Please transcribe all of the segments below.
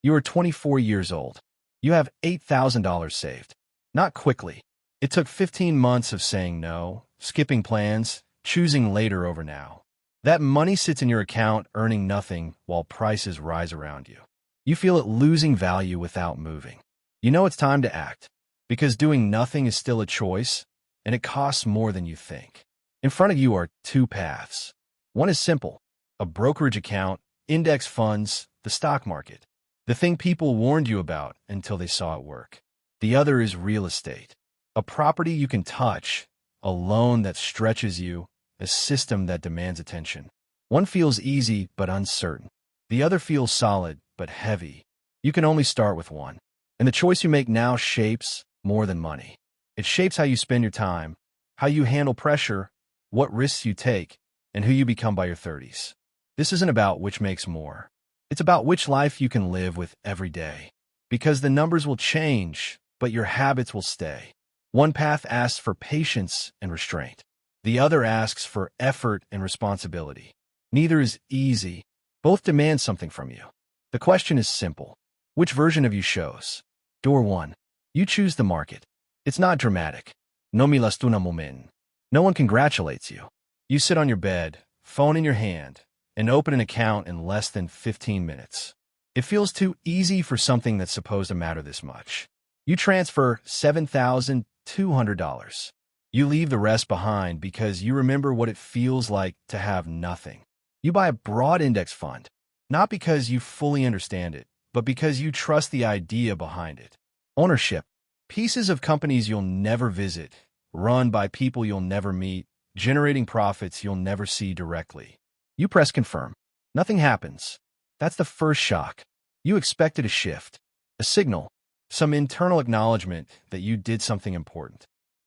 You are 24 years old. You have $8,000 saved. Not quickly. It took 15 months of saying no, skipping plans, choosing later over now. That money sits in your account earning nothing while prices rise around you. You feel it losing value without moving. You know it's time to act, because doing nothing is still a choice, and it costs more than you think. In front of you are two paths. One is simple: a brokerage account, index funds, the stock market. The thing people warned you about until they saw it work. The other is real estate. A property you can touch, a loan that stretches you, a system that demands attention. One feels easy but uncertain. The other feels solid but heavy. You can only start with one. And the choice you make now shapes more than money. It shapes how you spend your time, how you handle pressure, what risks you take, and who you become by your 30s. This isn't about which makes more. It's about which life you can live with every day. Because the numbers will change, but your habits will stay. One path asks for patience and restraint. The other asks for effort and responsibility. Neither is easy. Both demand something from you. The question is simple. Which version of you shows? Door 1. You choose the market. It's not dramatic. No me lastuna moment. No one congratulates you. You sit on your bed, phone in your hand, and open an account in less than 15 minutes. It feels too easy for something that's supposed to matter this much. You transfer $7,200. You leave the rest behind because you remember what it feels like to have nothing. You buy a broad index fund, not because you fully understand it, but because you trust the idea behind it. Ownership. Pieces of companies you'll never visit, run by people you'll never meet, generating profits you'll never see directly. You press confirm. Nothing happens. That's the first shock. You expected a shift, a signal, some internal acknowledgement that you did something important.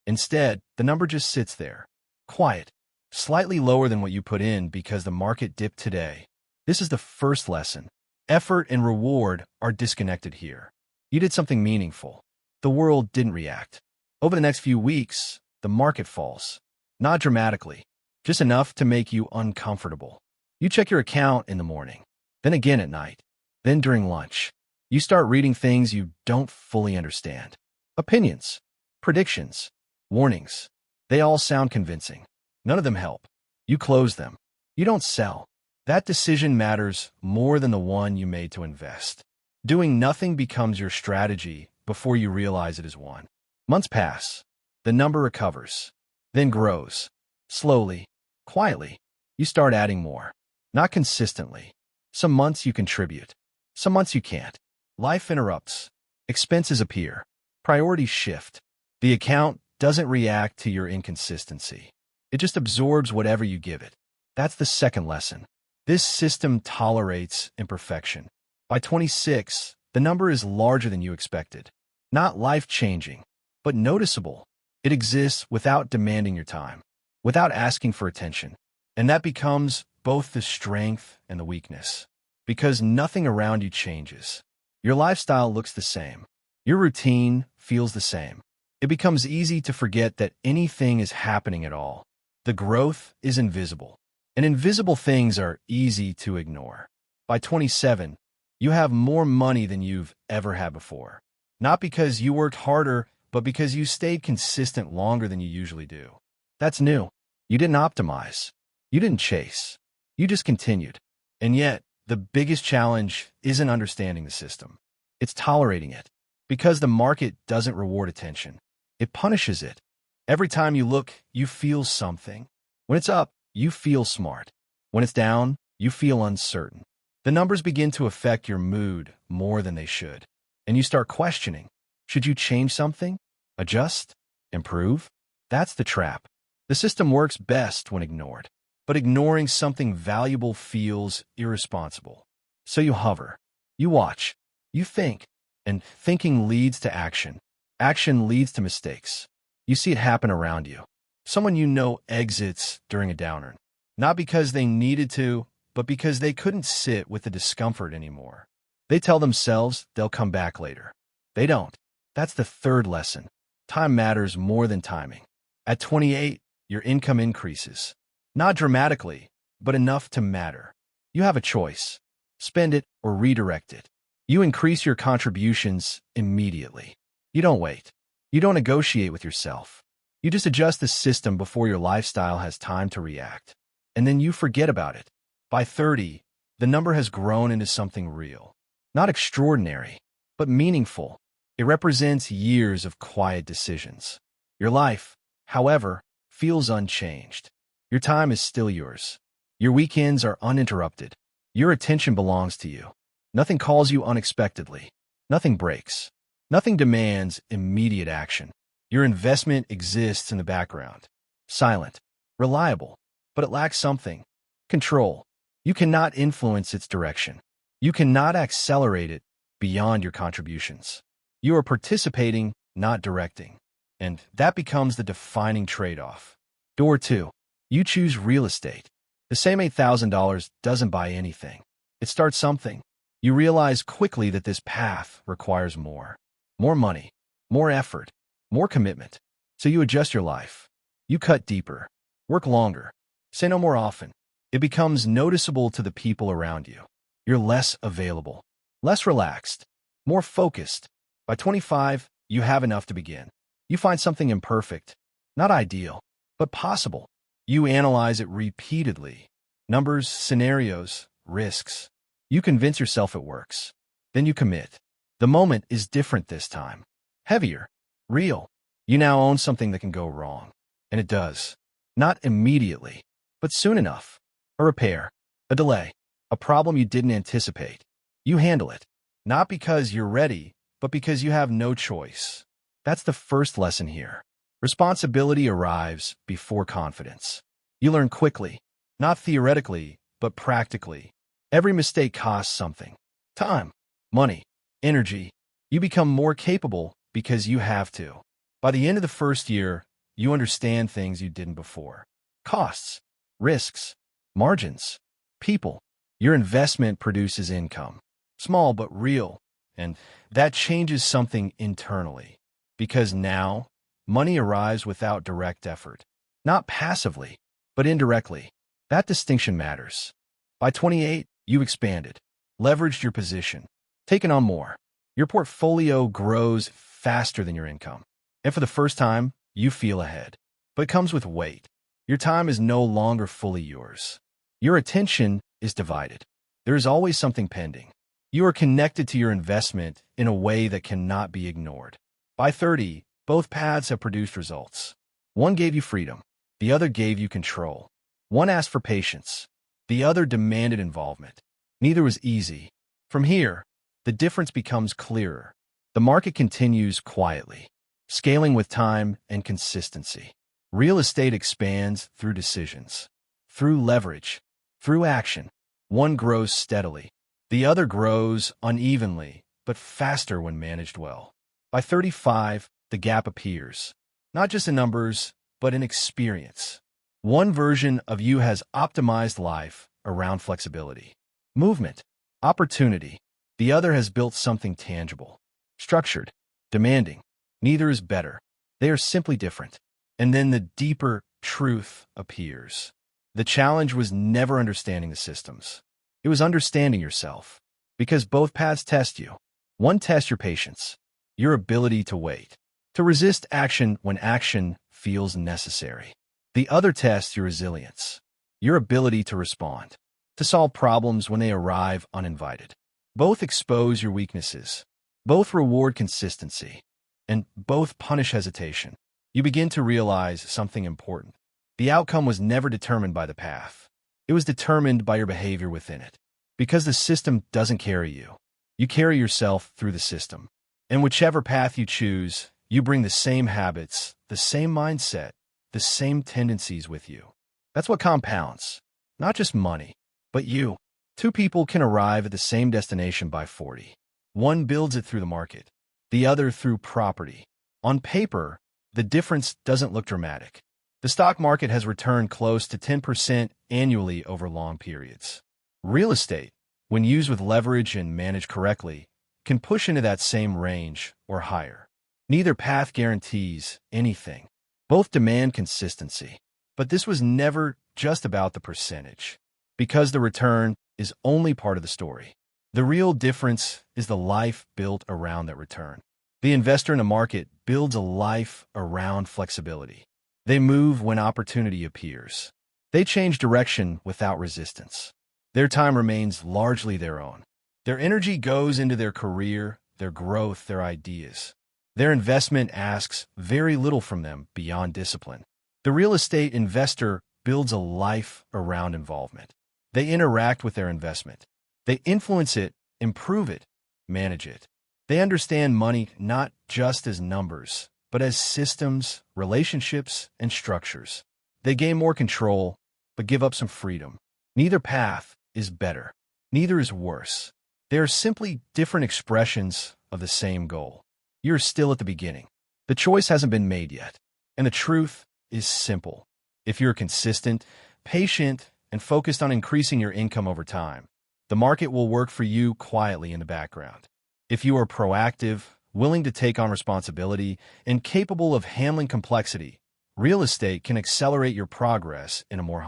Instead, the number just sits there, quiet, slightly lower than what you put in because the market dipped today. This is the first lesson. Effort and reward are disconnected here. You did something meaningful. The world didn't react. Over the next few weeks, the market falls. Not dramatically, just enough to make you uncomfortable. You check your account in the morning, then again at night, then during lunch. You start reading things you don't fully understand. Opinions, predictions, warnings. They all sound convincing. None of them help. You close them. You don't sell. That decision matters more than the one you made to invest. Doing nothing becomes your strategy before you realize it is one. Months pass. The number recovers, then grows. Slowly, quietly, you start adding more. Not consistently. Some months you contribute. Some months you can't. Life interrupts. Expenses appear. Priorities shift. The account doesn't react to your inconsistency. It just absorbs whatever you give it. That's the second lesson. This system tolerates imperfection. By 26, the number is larger than you expected. Not life-changing, but noticeable. It exists without demanding your time, without asking for attention. And that becomes both the strength and the weakness. Because nothing around you changes. Your lifestyle looks the same. Your routine feels the same. It becomes easy to forget that anything is happening at all. The growth is invisible. And invisible things are easy to ignore. By 27, you have more money than you've ever had before. Not because you worked harder, but because you stayed consistent longer than you usually do. That's new. You didn't optimize. You didn't chase. You just continued. And yet, the biggest challenge isn't understanding the system. It's tolerating it. Because the market doesn't reward attention. It punishes it. Every time you look, you feel something. When it's up, you feel smart. When it's down, you feel uncertain. The numbers begin to affect your mood more than they should. And you start questioning. Should you change something? Adjust? Improve? That's the trap. The system works best when ignored. But ignoring something valuable feels irresponsible. So you hover. You watch. You think. And thinking leads to action. Action leads to mistakes. You see it happen around you. Someone you know exits during a downturn. Not because they needed to, but because they couldn't sit with the discomfort anymore. They tell themselves they'll come back later. They don't. That's the third lesson. Time matters more than timing. At 28, your income increases. Not dramatically, but enough to matter. You have a choice. Spend it or redirect it. You increase your contributions immediately. You don't wait. You don't negotiate with yourself. You just adjust the system before your lifestyle has time to react. And then you forget about it. By 30, the number has grown into something real. Not extraordinary, but meaningful. It represents years of quiet decisions. Your life, however, feels unchanged. Your time is still yours. Your weekends are uninterrupted. Your attention belongs to you. Nothing calls you unexpectedly. Nothing breaks. Nothing demands immediate action. Your investment exists in the background. Silent, reliable, but it lacks something. Control. You cannot influence its direction. You cannot accelerate it beyond your contributions. You are participating, not directing. And that becomes the defining trade-off. Door 2. You choose real estate. The same $8,000 doesn't buy anything. It starts something. You realize quickly that this path requires more. More money, more effort, more commitment. So you adjust your life. You cut deeper, work longer, say no more often. It becomes noticeable to the people around you. You're less available, less relaxed, more focused. By 25, you have enough to begin. You find something imperfect, not ideal, but possible. You analyze it repeatedly. Numbers, scenarios, risks. You convince yourself it works. Then you commit. The moment is different this time. Heavier. Real. You now own something that can go wrong. And it does. Not immediately, but soon enough. A repair. A delay. A problem you didn't anticipate. You handle it. Not because you're ready, but because you have no choice. That's the first lesson here. Responsibility arrives before confidence. You learn quickly, not theoretically, but practically. Every mistake costs something. Time, money, energy. You become more capable because you have to. By the end of the first year, you understand things you didn't before. Costs, risks, margins, people. Your investment produces income. Small but real. And that changes something internally. Because now, money arrives without direct effort. Not passively, but indirectly. That distinction matters. By 28, you expanded, leveraged your position, taken on more. Your portfolio grows faster than your income. And for the first time, you feel ahead. But it comes with weight. Your time is no longer fully yours. Your attention is divided. There is always something pending. You are connected to your investment in a way that cannot be ignored. By 30, both paths have produced results. One gave you freedom. The other gave you control. One asked for patience. The other demanded involvement. Neither was easy. From here, the difference becomes clearer. The market continues quietly, scaling with time and consistency. Real estate expands through decisions, through leverage, through action. One grows steadily. The other grows unevenly, but faster when managed well. By 35, the gap appears, not just in numbers, but in experience. One version of you has optimized life around flexibility, movement, opportunity. The other has built something tangible, structured, demanding. Neither is better. They are simply different. And then the deeper truth appears. The challenge was never understanding the systems. It was understanding yourself. Because both paths test you. One tests your patience, your ability to wait, to resist action when action feels necessary. The other tests your resilience, your ability to respond, to solve problems when they arrive uninvited. Both expose your weaknesses. Both reward consistency. And both punish hesitation. You begin to realize something important. The outcome was never determined by the path. It was determined by your behavior within it. Because the system doesn't carry you. You carry yourself through the system. And whichever path you choose, you bring the same habits, the same mindset, the same tendencies with you. That's what compounds. Not just money, but you. Two people can arrive at the same destination by 40. One builds it through the market, the other through property. On paper, the difference doesn't look dramatic. The stock market has returned close to 10% annually over long periods. Real estate, when used with leverage and managed correctly, can push into that same range or higher. Neither path guarantees anything. Both demand consistency. But this was never just about the percentage. Because the return is only part of the story. The real difference is the life built around that return. The investor in a market builds a life around flexibility. They move when opportunity appears. They change direction without resistance. Their time remains largely their own. Their energy goes into their career, their growth, their ideas. Their investment asks very little from them beyond discipline. The real estate investor builds a life around involvement. They interact with their investment. They influence it, improve it, manage it. They understand money not just as numbers, but as systems, relationships, and structures. They gain more control, but give up some freedom. Neither path is better. Neither is worse. They are simply different expressions of the same goal. You're still at the beginning. The choice hasn't been made yet. And the truth is simple. If you're consistent, patient, and focused on increasing your income over time, the market will work for you quietly in the background. If you are proactive, willing to take on responsibility, and capable of handling complexity, real estate can accelerate your progress in a more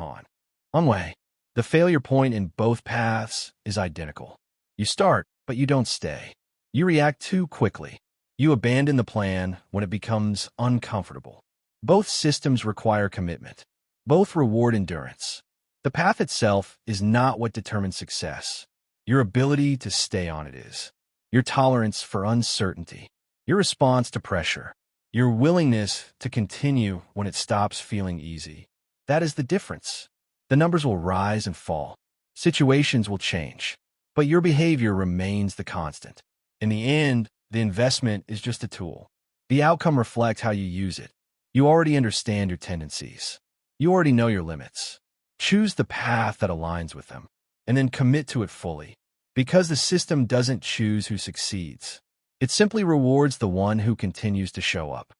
on way. The failure point in both paths is identical. You start, but you don't stay. You react too quickly. You abandon the plan when it becomes uncomfortable. Both systems require commitment. Both reward endurance. The path itself is not what determines success. Your ability to stay on it is. Your tolerance for uncertainty. Your response to pressure. Your willingness to continue when it stops feeling easy. That is the difference. The numbers will rise and fall. Situations will change. But your behavior remains the constant. In the end, the investment is just a tool. The outcome reflects how you use it. You already understand your tendencies. You already know your limits. Choose the path that aligns with them, and then commit to it fully. Because the system doesn't choose who succeeds. It simply rewards the one who continues to show up.